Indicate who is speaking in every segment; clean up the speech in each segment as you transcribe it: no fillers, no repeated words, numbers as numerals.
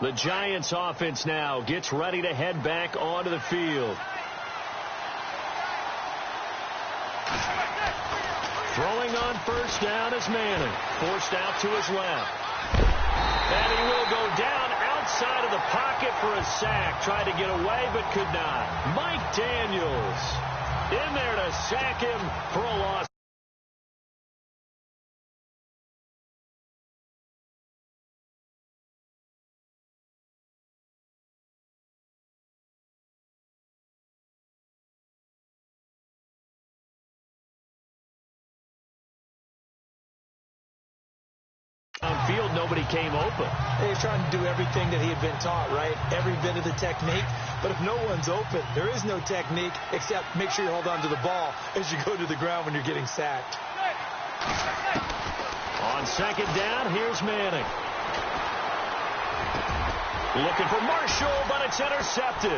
Speaker 1: The Giants offense now gets ready to head back onto the field. Throwing on first down is Manning. Forced out to his left. And he will go down outside of the pocket for a sack. Tried to get away but could not. Mike Daniels in there to sack him for a loss. Field, nobody came open.
Speaker 2: He's trying to do everything that he had been taught, right? Every bit of the technique. But if no one's open, there is no technique except make sure you hold on to the ball as you go to the ground when you're getting sacked.
Speaker 1: On second down, here's Manning. Looking for Marshall, but it's intercepted.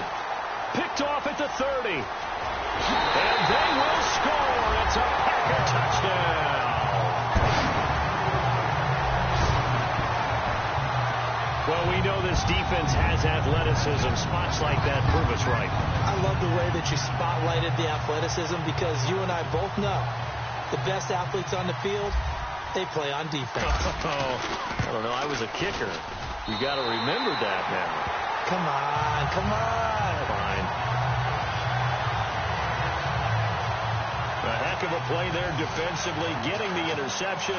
Speaker 1: Picked off at the 30. And they will score. It's a Packer touchdown. Well, we know this defense has athleticism. Spots like that prove us right.
Speaker 2: I love the way that you spotlighted the athleticism because you and I both know the best athletes on the field, they play on defense.
Speaker 1: I don't know. I was a kicker. You got to remember that now.
Speaker 2: Come on, come on.
Speaker 1: Fine. A heck of a play there defensively, getting the interception.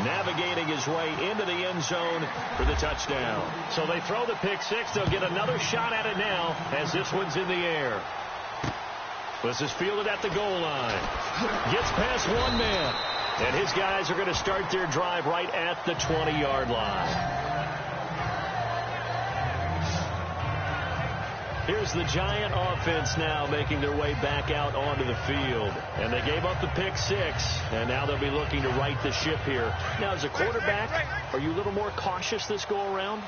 Speaker 1: Navigating his way into the end zone for the touchdown. So they throw the pick six. They'll get another shot at it now as this one's in the air. This is fielded at the goal line. Gets past one man. And his guys are going to start their drive right at the 20-yard line. Here's the Giant offense now making their way back out onto the field. And they gave up the pick six, and now they'll be looking to right the ship here. Now, as a quarterback, are you a little more cautious this go-around?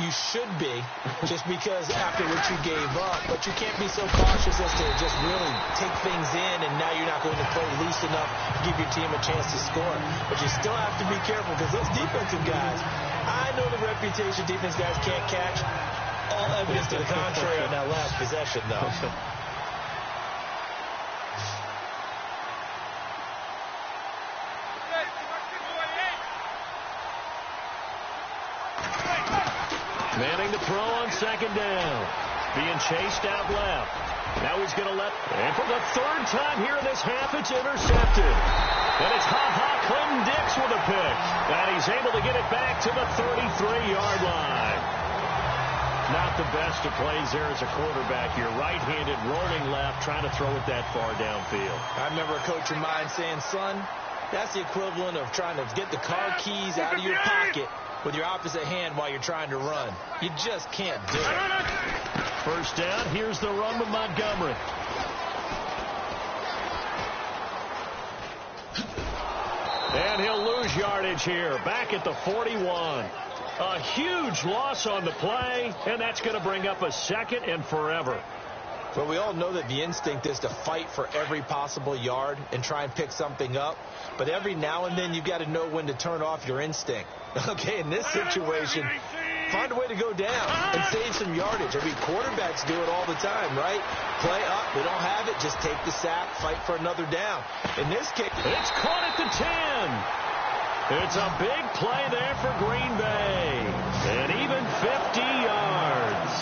Speaker 2: You should be, just because after what you gave up. But you can't be so cautious as to just really take things in, and now you're not going to play loose enough to give your team a chance to score. But you still have to be careful because those defensive guys, I know the reputation defense guys can't catch. All evidence to the contrary on that last possession, though.
Speaker 1: Manning to throw on second down. Being chased out left. Now he's going to let... And for the third time here in this half, it's intercepted. And it's Clinton-Dix with a pick. And he's able to get it back to the 33-yard line. Not the best of plays there as a quarterback. You're right-handed, rolling left, trying to throw it that far downfield.
Speaker 2: I remember a coach of mine saying, son, that's the equivalent of trying to get the car keys out of your pocket with your opposite hand while you're trying to run. You just can't do it.
Speaker 1: First down, here's the run with Montgomery. And he'll lose yardage here, back at the 41. A huge loss on the play, and that's going to bring up a second and forever.
Speaker 2: Well, we all know that the instinct is to fight for every possible yard and try and pick something up. But every now and then, you've got to know when to turn off your instinct. Okay, in this situation, find a way to go down and save some yardage. I mean, quarterbacks do it all the time, right? Play up, they don't have it, just take the sack, fight for another down. In this case,
Speaker 1: it's caught at the 10. It's a big play there for Green Bay. And even 50 yards.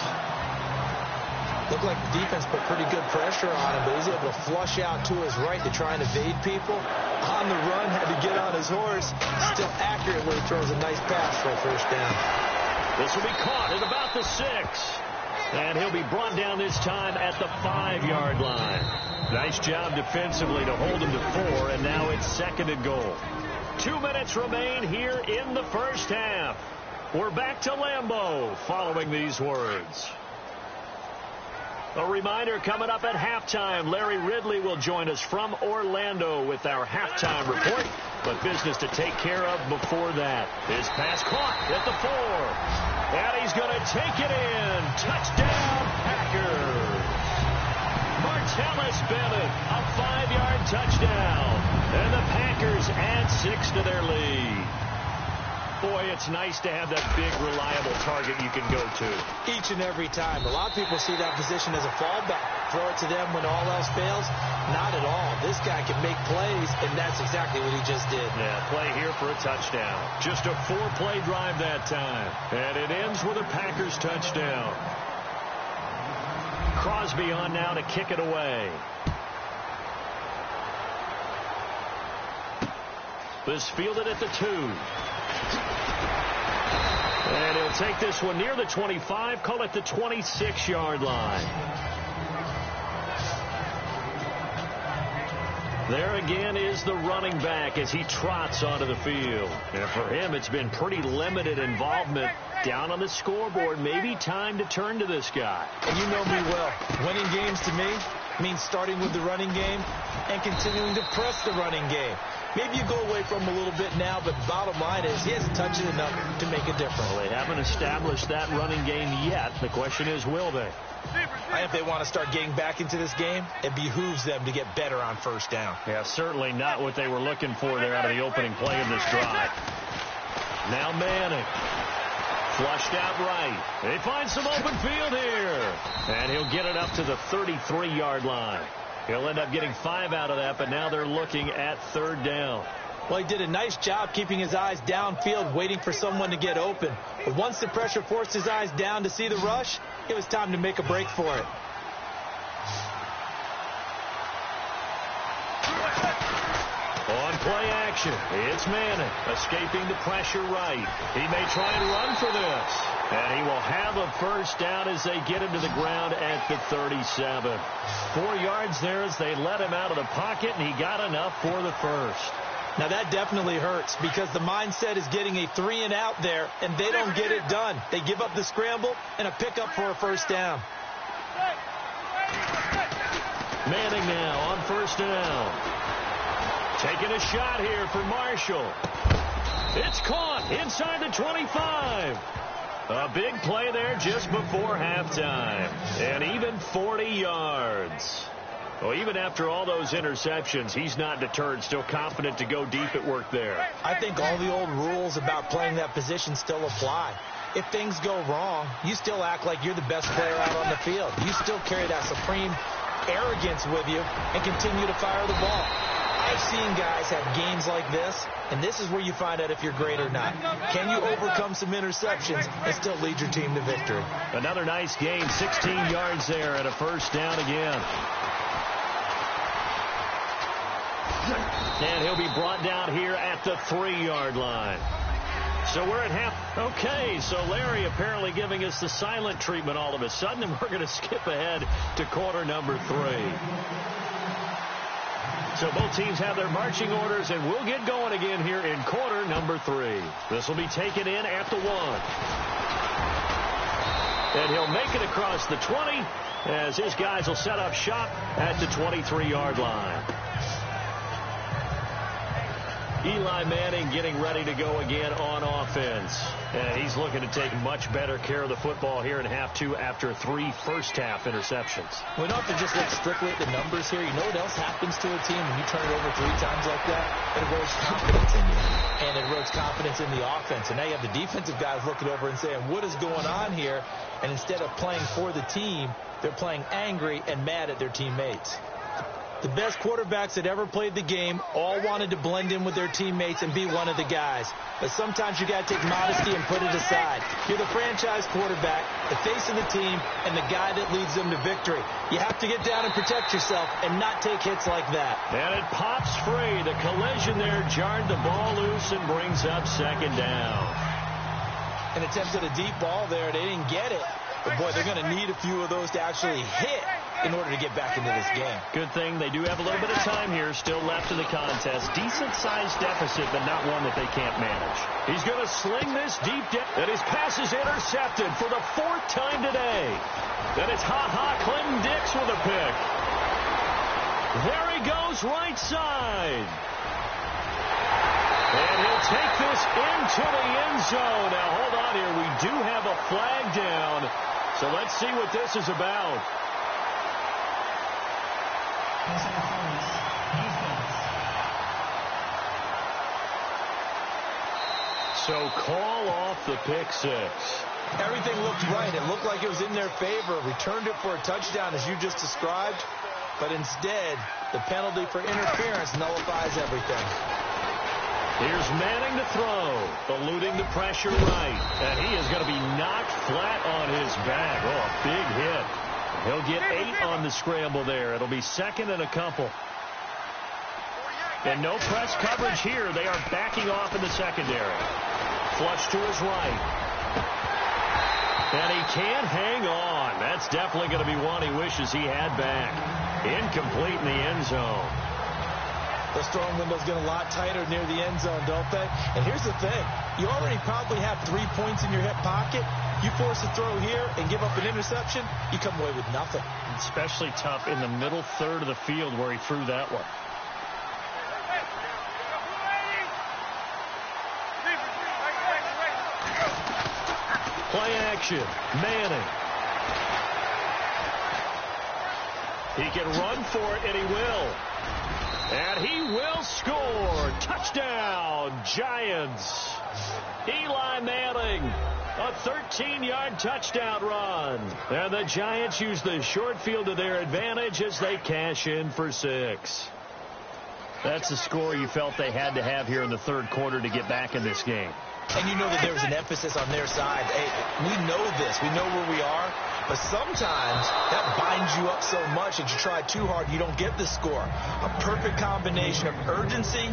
Speaker 2: Looked like the defense put pretty good pressure on him, but he's able to flush out to his right to try and evade people. On the run, had to get on his horse. Still accurately throws a nice pass for a first down.
Speaker 1: This will be caught at about the 6. And he'll be brought down this time at the 5-yard line. Nice job defensively to hold him to 4, and now it's second and goal. 2 minutes remain here in the first half. We're back to Lambeau following these words. A reminder coming up at halftime, Larry Ridley will join us from Orlando with our halftime report. But business to take care of before that. His pass caught at the 4. And he's going to take it in. Touchdown, Packers. Martellus Bennett, a 5-yard touchdown. And the Packers add 6 to their lead. boy, it's nice to have that big, reliable target you can go to.
Speaker 2: Each and every time. A lot of people see that position as a fallback. Throw it to them when all else fails. Not at all. This guy can make plays, and that's exactly what he just did.
Speaker 1: Yeah, play here for a touchdown. Just a 4-play drive that time. And it ends with a Packers touchdown. Crosby on now to kick it away. This fielded at the 2. And he'll take this one near the 25, call it the 26-yard line. There again is the running back as he trots onto the field. And for him, it's been pretty limited involvement down on the scoreboard. Maybe time to turn to this guy.
Speaker 2: And you know me well. Winning games to me means starting with the running game and continuing to press the running game. Maybe you go away from him a little bit now, but bottom line is he hasn't touched it enough to make a difference.
Speaker 1: Well, they haven't established that running game yet. The question is, will they?
Speaker 2: And if they want to start getting back into this game, it behooves them to get better on first down.
Speaker 1: Yeah, certainly not what they were looking for there out of the opening play of this drive. Now Manning. Flushed out right. They find some open field here. And he'll get it up to the 33-yard line. He'll end up getting 5 out of that, but now they're looking at 3rd down.
Speaker 2: Well, he did a nice job keeping his eyes downfield, waiting for someone to get open. But once the pressure forced his eyes down to see the rush, it was time to make a break for it.
Speaker 1: On play action, it's Manning escaping the pressure right. He may try and run for this. And he will have a first down as they get him to the ground at the 37. 4 yards there as they let him out of the pocket, and he got enough for the first.
Speaker 2: Now that definitely hurts because the mindset is getting a 3-and-out there, and they don't get it done. They give up the scramble and a pickup for a first down.
Speaker 1: Manning now on first down. Taking a shot here for Marshall. It's caught inside the 25. A big play there just before halftime. And even 40 yards. Well, even after all those interceptions, he's not deterred, still confident to go deep at work there.
Speaker 2: I think all the old rules about playing that position still apply. If things go wrong, you still act like you're the best player out on the field. You still carry that supreme arrogance with you and continue to fire the ball. I've seen guys have games like this, and this is where you find out if you're great or not. Can you overcome some interceptions and still lead your team to victory?
Speaker 1: Another nice gain, 16 yards there and a first down again. And he'll be brought down here at the 3-yard line. So we're at half. Okay, so Larry apparently giving us the silent treatment all of a sudden, and we're going to skip ahead to quarter number 3. So both teams have their marching orders, and we'll get going again here in quarter number 3. This will be taken in at the 1. And he'll make it across the 20 as his guys will set up shop at the 23-yard line. Eli Manning getting ready to go again on offense. And he's looking to take much better care of the football here in half 2 after 3 first-half interceptions.
Speaker 2: We don't have to just look strictly at the numbers here. You know what else happens to a team when you turn it over 3 times like that? It erodes confidence in you. And it erodes confidence in the offense. And now you have the defensive guys looking over and saying, what is going on here? And instead of playing for the team, they're playing angry and mad at their teammates. The best quarterbacks that ever played the game all wanted to blend in with their teammates and be one of the guys. But sometimes you got to take modesty and put it aside. You're the franchise quarterback, the face of the team, and the guy that leads them to victory. You have to get down and protect yourself and not take hits like that.
Speaker 1: And it pops free. The collision there jarred the ball loose and brings up 2nd down.
Speaker 2: An attempt at a deep ball there. They didn't get it. But, boy, they're going to need a few of those to actually hit in order to get back into this game.
Speaker 1: Good thing they do have a little bit of time here still left in the contest. Decent-sized deficit, but not one that they can't manage. He's going to sling this deep and his pass is intercepted for the 4th time today. Then it's Clinton Dix with a pick. There he goes, right side. And he'll take this into the end zone. Now, hold on here. We do have a flag down. So let's see what this is about. So call off the pick six.
Speaker 2: Everything looked right. It looked like it was in their favor. Returned it for a touchdown, as you just described. But instead, the penalty for interference nullifies everything.
Speaker 1: Here's Manning to throw, eluding the pressure right. And he is going to be knocked flat on his back. Oh, a big hit. He'll get 8 on the scramble there. It'll be second and a couple. And no press coverage here. They are backing off in the secondary. Flush to his right. And he can't hang on. That's definitely going to be one he wishes he had back. Incomplete in the end zone.
Speaker 2: Those throwing windows get a lot tighter near the end zone, don't they? And here's the thing. You already probably have 3 points in your hip pocket. You force a throw here and give up an interception, you come away with nothing.
Speaker 1: Especially tough in the middle third of the field where he threw that one. Play action. Manning. He can run for it, and he will. And he will score. Touchdown, Giants. Eli Manning, a 13-yard touchdown run. And the Giants use the short field to their advantage as they cash in for 6. That's the score you felt they had to have here in the third quarter to get back in this game.
Speaker 2: And you know that there was an emphasis on their side. Hey, we know this. We know where we are. But sometimes that binds you up so much that you try too hard, you don't get the score. A perfect combination of urgency,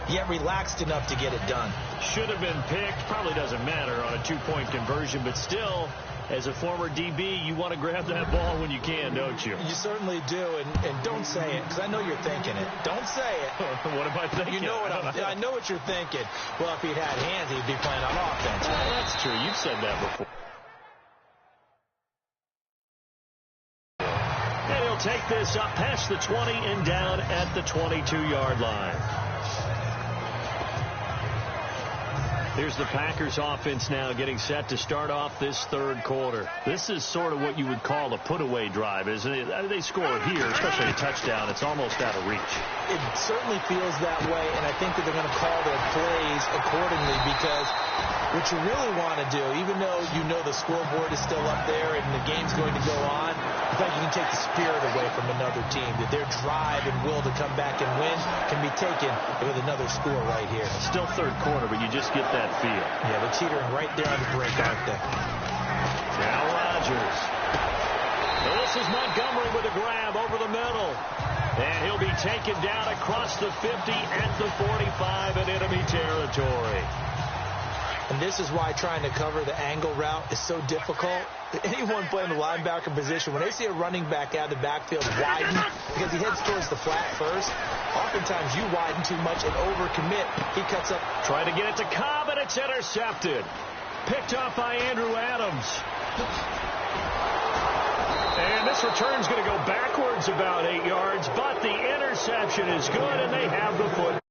Speaker 2: yet relaxed enough to get it done.
Speaker 1: Should have been picked. Probably doesn't matter on a 2-point conversion. But still, as a former DB, you want to grab that ball when you can, don't you?
Speaker 2: You certainly do. And don't say it, because I know you're thinking it. Don't say it.
Speaker 1: What am I thinking?
Speaker 2: You know what I know what you're thinking. Well, if he'd had hands, he'd be playing on offense.
Speaker 1: Well, that's true. You've said that before. And he'll take this up past the 20 and down at the 22-yard line. Here's the Packers offense now getting set to start off this third quarter. This is sort of what you would call a put-away drive, isn't it? They score here, especially a touchdown. It's almost out of reach.
Speaker 2: It certainly feels that way, and I think that they're going to call their plays accordingly, because what you really want to do, even though you know the scoreboard is still up there and the game's going to go on, in fact, you can take the spirit away from another team, that their drive and will to come back and win can be taken with another score right here.
Speaker 1: Still third quarter, but you just get that feel.
Speaker 2: Yeah, they're teetering right there on the brink, aren't they?
Speaker 1: Now Rodgers. This is Montgomery with a grab over the middle. And he'll be taken down across the 50 at the 45 in enemy territory.
Speaker 2: And this is why trying to cover the angle route is so difficult. Anyone playing the linebacker position, when they see a running back out of the backfield widen, because he heads towards the flat first, oftentimes you widen too much and overcommit. He cuts up.
Speaker 1: Trying to get it to Cobb, and it's intercepted. Picked up by Andrew Adams. And this return's going to go backwards about 8 yards, but the interception is good, and they have the foot.